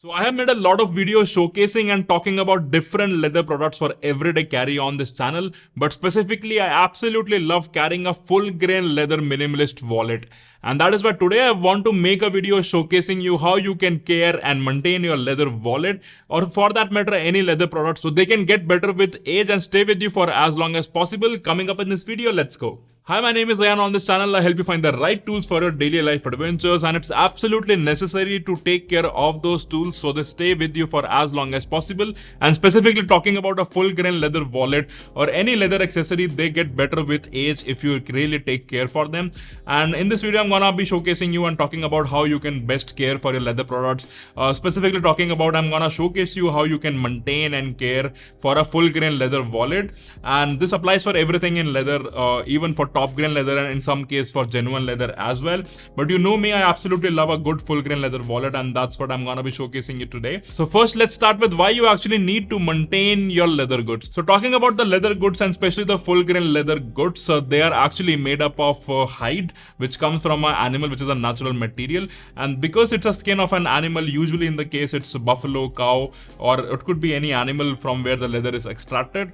So I have made a lot of videos showcasing and talking about different leather products for everyday carry on this channel, but specifically I absolutely love carrying a full grain leather minimalist wallet. And that is why today I want to make a video showcasing you how you can care and maintain your leather wallet, or for that matter any leather products, so they can get better with age and stay with you for as long as possible. Coming up in this video, let's go. Hi, my name is Ayan. On this channel, I help you find the right tools for your daily life adventures, and it's absolutely necessary to take care of those tools so they stay with you for as long as possible. And specifically talking about a full grain leather wallet or any leather accessory, they get better with age if you really take care for them. And in this video, I'm gonna be showcasing you and talking about how you can best care for your leather products. Specifically talking about, I'm gonna showcase you how you can maintain and care for a full grain leather wallet, and this applies for everything in leather, even for top grain leather and in some case for genuine leather as well. But you know me, I absolutely love a good full grain leather wallet, and that's what I'm gonna be showcasing you today. So first, let's start with why you actually need to maintain your leather goods. So talking about the leather goods and especially the full grain leather goods, they are actually made up of hide, which comes from an animal, which is a natural material. And because it's a skin of an animal, usually in the case it's buffalo, cow, or it could be any animal from where the leather is extracted.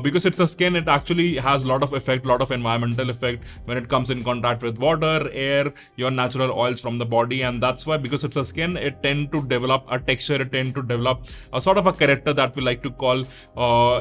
Because it's a skin, it actually has a lot of effect, lot of environmental effect when it comes in contact with water, air, your natural oils from the body. And that's why, because it's a skin, it tend to develop a texture, it tend to develop a sort of a character that we like to call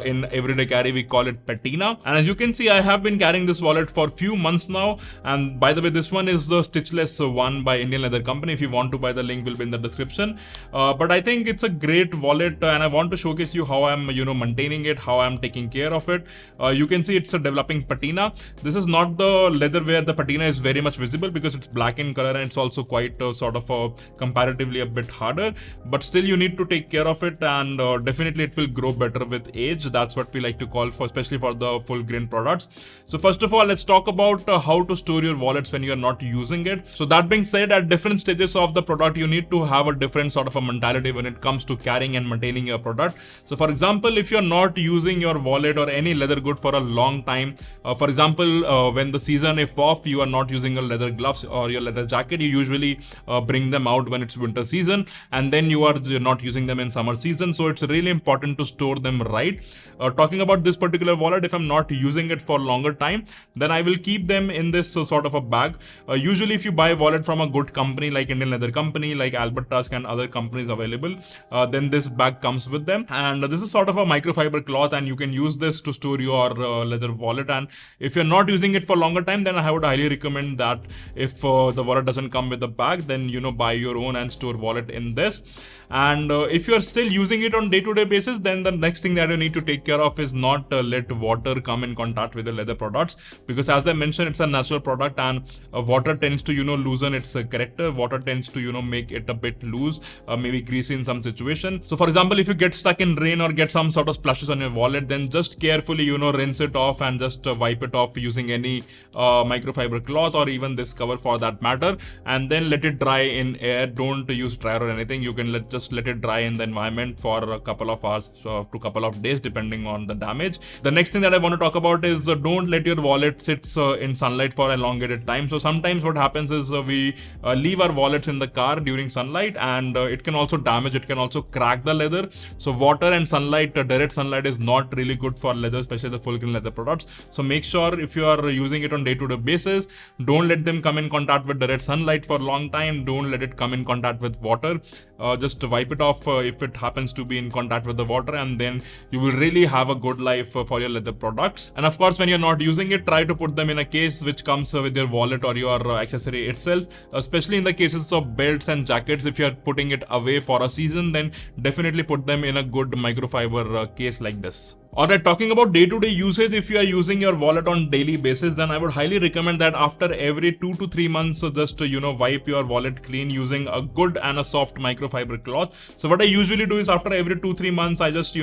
in everyday carry, we call it patina. And as you can see, I have been carrying this wallet for few months now. And by the way, this one is the stitchless one by Indian Leather Company. If you want to buy, the link will be in the description. But I think it's a great wallet, and I want to showcase you how I'm maintaining it, how I'm taking care of it. You can see it's a developing patina. This is not the leather where the patina is very much visible, because it's black in color and it's also quite sort of comparatively a bit harder, but still you need to take care of it, and definitely it will grow better with age. That's what we like to call for, especially for the full grain products. So first of all, let's talk about how to store your wallets when you are not using it. So that being said, at different stages of the product, you need to have a different sort of a mentality when it comes to carrying and maintaining your product. So for example, if you're not using your wallet or any leather good for a long time, for example, when the season if off, you are not using your leather gloves or your leather jacket, you usually bring them out when it's winter season, and then you're not using them in summer season. So it's really important to store them right. Talking about this particular wallet, if I'm not using it for longer time, then I will keep them in this sort of a bag. Usually if you buy a wallet from a good company like Indian Leather Company, like Albert Tusk and other companies available, then this bag comes with them, and this is sort of a microfiber cloth, and you can use this to store your leather wallet. And if you're not using it for longer time, then I would highly recommend that if the wallet doesn't come with the bag, then buy your own and store wallet in this. And if you're still using it on day-to-day basis, then the next thing that you need to take care of is not let water come in contact with the leather products, because as I mentioned, it's a natural product, and water tends to loosen its character. Water tends to make it a bit loose, maybe greasy in some situation. So for example, if you get stuck in rain or get some sort of splashes on your wallet, then just carefully rinse it off and just wipe it off using any microfiber cloth, or even this cover for that matter, and then let it dry in air. Don't use dryer or anything. You can just let it dry in the environment for a couple of hours to a couple of days, depending on the damage. The next thing that I want to talk about is don't let your wallet sit in sunlight for a elongated time. So sometimes what happens is we leave our wallets in the car during sunlight, and it can also damage, it can also crack the leather. So water and sunlight, direct sunlight, is not really good for leather, especially the full grain leather products. So make sure if you are using it on day-to-day basis, don't let them come in contact with direct sunlight for a long time. Don't let it come in contact with water. Just wipe it off if it happens to be in contact with the water, and then you will really have a good life for your leather products. And of course, when you're not using it, try to put them in a case which comes with your wallet or your accessory itself, especially in the cases of belts and jackets. If you're putting it away for a season, then definitely put them in a good microfiber case like this. Alright, talking about day-to-day usage, if you are using your wallet on daily basis, then I would highly recommend that after every 2 to 3 months, just wipe your wallet clean using a good and a soft microfiber cloth. So what I usually do is after every 2-3 months, I just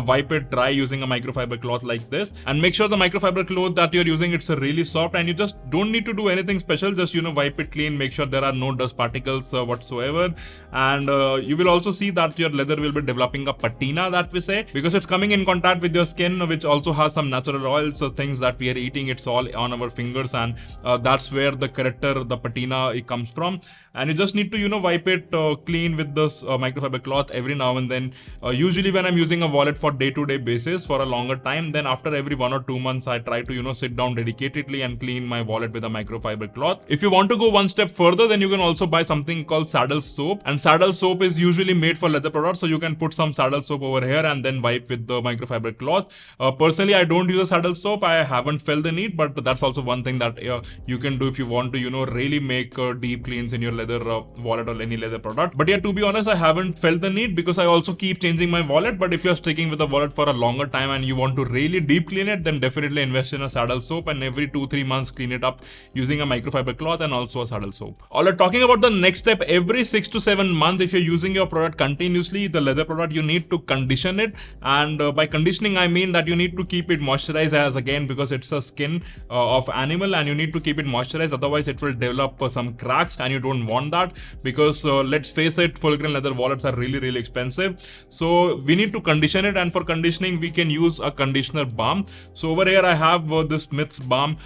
wipe it dry using a microfiber cloth like this, and make sure the microfiber cloth that you're using, it's really soft, and you just don't need to do anything special. Just wipe it clean, make sure there are no dust particles whatsoever, and you will also see that your leather will be developing a patina, that we say, because it's coming in contact that with your skin, which also has some natural oils, so things that we are eating, it's all on our fingers, and that's where the character, the patina, it comes from. And you just need to, wipe it clean with this microfiber cloth every now and then. Usually when I'm using a wallet for day-to-day basis for a longer time, then after every 1 or 2 months, I try to, sit down dedicatedly and clean my wallet with a microfiber cloth. If you want to go one step further, then you can also buy something called saddle soap. And saddle soap is usually made for leather products, so you can put some saddle soap over here and then wipe with the microfiber cloth. Personally, I don't use a saddle soap. I haven't felt the need, but that's also one thing that you can do if you want to, really make deep cleans in your leather wallet or any leather product. But yeah, to be honest, I haven't felt the need because I also keep changing my wallet. But if you're sticking with the wallet for a longer time and you want to really deep clean it, then definitely invest in a saddle soap, and every 2-3 months clean it up using a microfiber cloth and also a saddle soap. Alright, talking about the next step, every 6 to 7 months, if you're using your product continuously, the leather product, you need to condition it. And by conditioning, I mean that you need to keep it moisturized, as again, because it's a skin of animal, and you need to keep it moisturized, otherwise it will develop some cracks, and you don't want that, because let's face it, full grain leather wallets are really expensive. So we need to condition it, and for conditioning we can use a conditioner balm. So over here I have this Smith's balm,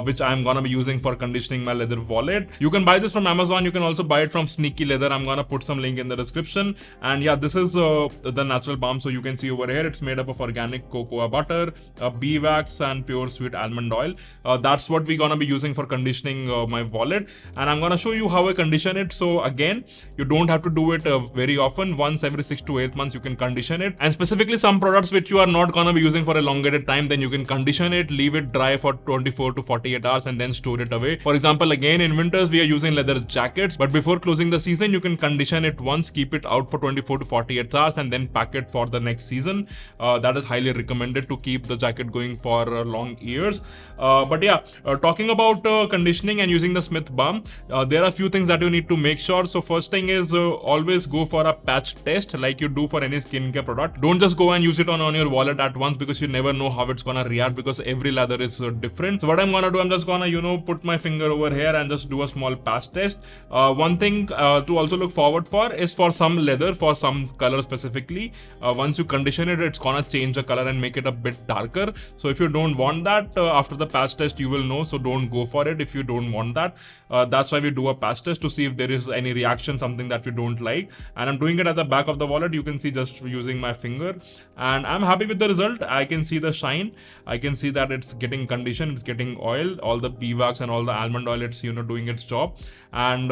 which I'm gonna be using for conditioning my leather wallet. You can buy this from Amazon, you can also buy it from Sneaky Leather. I'm gonna put some link in the description. And yeah, this is the natural balm. So you can see over here, it's made up of organic cocoa butter, bee wax, and pure sweet almond oil. That's what we're gonna be using for conditioning my wallet, and I'm gonna show you how I condition it. So again, you don't have to do it very often. Once every 6 to 8 months you can condition it. And specifically some products which you are not gonna be using for a elongated time, then you can condition it, leave it dry for 24 to 48 hours, and then store it away. For example, again in winters we are using leather jackets, but before closing the season you can condition it once, keep it out for 24 to 48 hours, and then pack it for the next season. That is highly recommended to keep the jacket going for long years. But yeah, talking about conditioning and using the Smith balm, there are a few things that you need to make sure. So first thing is always go for a patch test like you do for any skincare product. Don't just go and use it on your wallet at once, because you never know how it's gonna react, because every leather is different. So what I'm gonna do, I'm just gonna put my finger over here and just do a small patch test. One thing to also look forward for is for some leather, for some color specifically, once you condition it, it's gonna change the color and make it a bit darker. So if you don't want that, after the patch test you will know, so don't go for it if you don't want that. That's why we do a patch test, to see if there is any reaction, something that we don't like. And I'm doing it at the back of the wallet. You can see just using my finger, and I'm happy with the result. I can see the shine, I can see that it's getting conditioned, it's getting oil, all the bee wax and all the almond oil, it's doing its job. And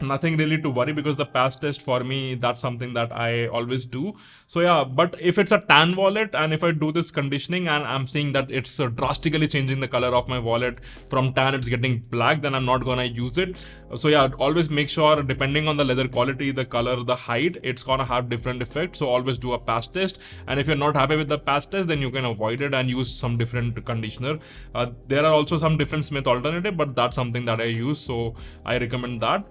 nothing really to worry, because the patch test for me, that's something that I always do. So yeah, but if it's a tan wallet and if I do this conditioning and I'm seeing that it's drastically changing the color of my wallet, from tan it's getting black, then I'm not gonna use it. So yeah, always make sure, depending on the leather quality, the color, the height, it's gonna have different effects. So always do a patch test, and if you're not happy with the patch test, then you can avoid it and use some different conditioner. There are also some different Smith alternative, but that's something that I use, so I recommend that.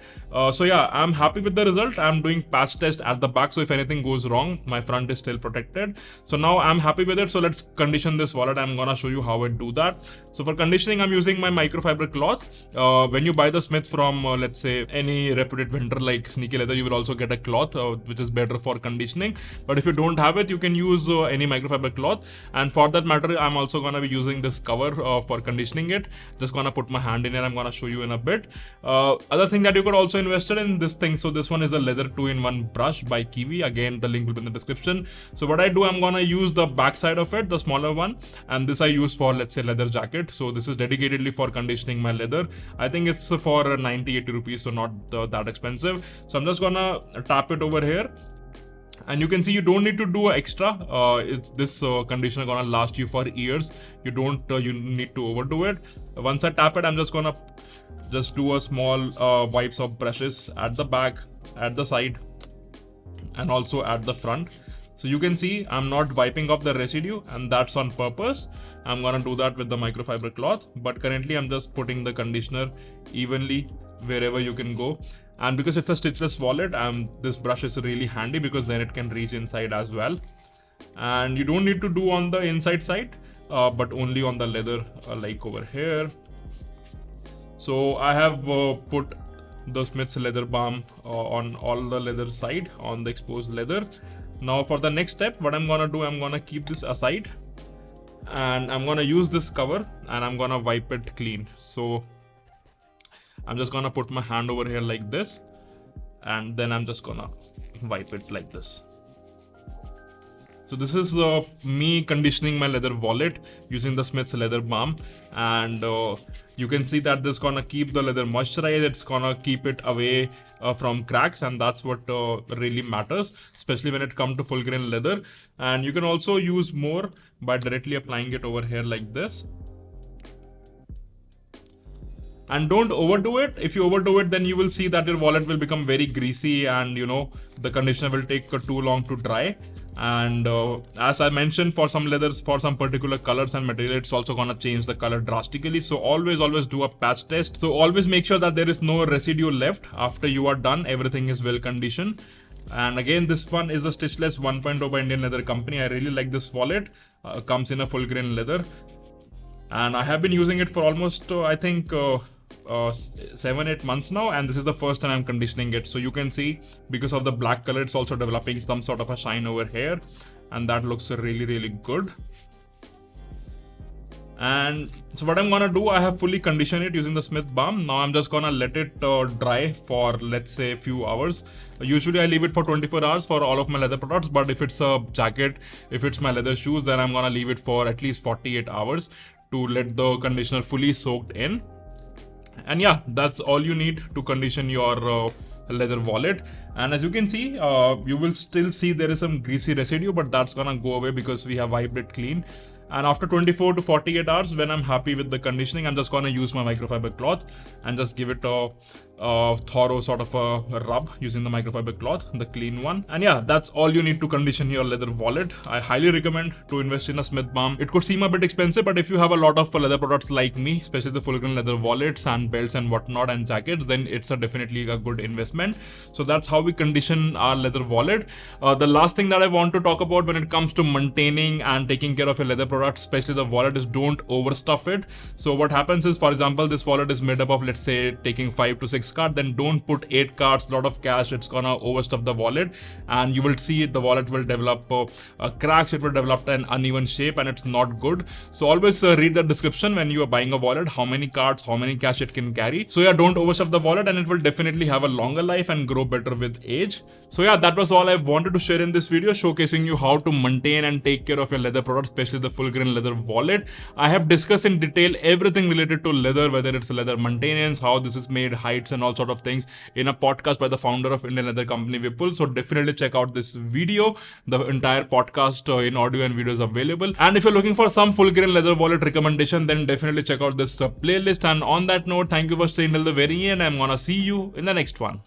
So yeah, I'm happy with the result. I'm doing patch test at the back, so if anything goes wrong, my front is still protected. So now I'm happy with it. So let's condition this wallet. I'm gonna show you how I do that. So for conditioning, I'm using my microfiber cloth. When you buy the Smith from let's say any reputed vendor like Sneaky Leather, you will also get a cloth which is better for conditioning. But if you don't have it, you can use any microfiber cloth. And for that matter, I'm also gonna be using this cover for conditioning it. Just gonna put my hand in it. I'm gonna show you in a bit. Other thing that you could also invested in this thing. So this one is a leather 2-in-1 brush by Kiwi. Again, the link will be in the description. So what I do, I'm gonna use the back side of it, the smaller one, and this I use for, let's say, leather jacket. So this is dedicatedly for conditioning my leather. I think it's for 90-80 rupees, so not that expensive. So I'm just gonna tap it over here. And you can see you don't need to do extra. It's this conditioner gonna last you for years. You don't you need to overdo it. Once I tap it, I'm just gonna just do a small wipes of brushes at the back, at the side, and also at the front. So you can see I'm not wiping off the residue, and that's on purpose. I'm gonna do that with the microfiber cloth, but currently I'm just putting the conditioner evenly wherever you can go. And because it's a stitchless wallet, this brush is really handy, because then it can reach inside as well. And you don't need to do on the inside side, but only on the leather, like over here. So I have put the Smith's leather balm on all the leather side, on the exposed leather. Now for the next step, what I'm gonna do, I'm gonna keep this aside and I'm gonna use this cover and I'm gonna wipe it clean. So I'm just gonna put my hand over here like this, and then I'm just gonna wipe it like this. So this is me conditioning my leather wallet using the Smith's leather balm, and you can see that this is gonna keep the leather moisturized. It's gonna keep it away from cracks, and that's what really matters, especially when it comes to full grain leather. And you can also use more by directly applying it over here like this. And don't overdo it. If you overdo it, then you will see that your wallet will become very greasy, and the conditioner will take too long to dry. And as I mentioned, for some leathers, for some particular colors and material, it's also gonna change the color drastically. So always do a patch test. So always make sure that there is no residue left after you are done. Everything is well conditioned. And again, this one is a stitchless 1.0 by Indian Leather Company. I really like this wallet. Comes in a full grain leather, and I have been using it for almost I think 7-8 months now, and this is the first time I'm conditioning it. So you can see, because of the black color, it's also developing some sort of a shine over here, and that looks really good. And so what I'm gonna do, I have fully conditioned it using the Smith balm. Now I'm just gonna let it dry for, let's say, a few hours. Usually I leave it for 24 hours for all of my leather products, but if it's a jacket, if it's my leather shoes, then I'm gonna leave it for at least 48 hours to let the conditioner fully soaked in. And yeah, that's all you need to condition your leather wallet. And as you can see, you will still see there is some greasy residue, but that's gonna go away because we have wiped it clean. And after 24 to 48 hours, when I'm happy with the conditioning, I'm just gonna use my microfiber cloth and just give it a thorough sort of a rub using the microfiber cloth, the clean one. And yeah, that's all you need to condition your leather wallet. I highly recommend to invest in a Smith balm. It could seem a bit expensive, but if you have a lot of leather products like me, especially the full grain leather wallets and belts and whatnot and jackets, then it's definitely a good investment. So that's how we condition our leather wallet. The last thing that I want to talk about when it comes to maintaining and taking care of your leather products, especially the wallet, is don't overstuff it. So what happens is, for example, this wallet is made up of, let's say, taking 5 to 6 cards, then don't put 8 cards, lot of cash. It's gonna overstuff the wallet, and you will see the wallet will develop cracks. It will develop an uneven shape, and it's not good. So always read the description when you are buying a wallet, how many cards, how many cash it can carry. So yeah, don't overstuff the wallet, and it will definitely have a longer life and grow better with age. So yeah, that was all I wanted to share in this video, showcasing you how to maintain and take care of your leather products, especially the full grain leather wallet. I have discussed in detail everything related to leather, whether it's leather maintenance, how this is made, heights, and all sort of things in a podcast by the founder of Indian Leather Company, Vipul. So definitely check out this video. The entire podcast in audio and video is available. And if you're looking for some full grain leather wallet recommendation, then definitely check out this playlist. And on that note, thank you for staying till the very end. I'm gonna see you in the next one.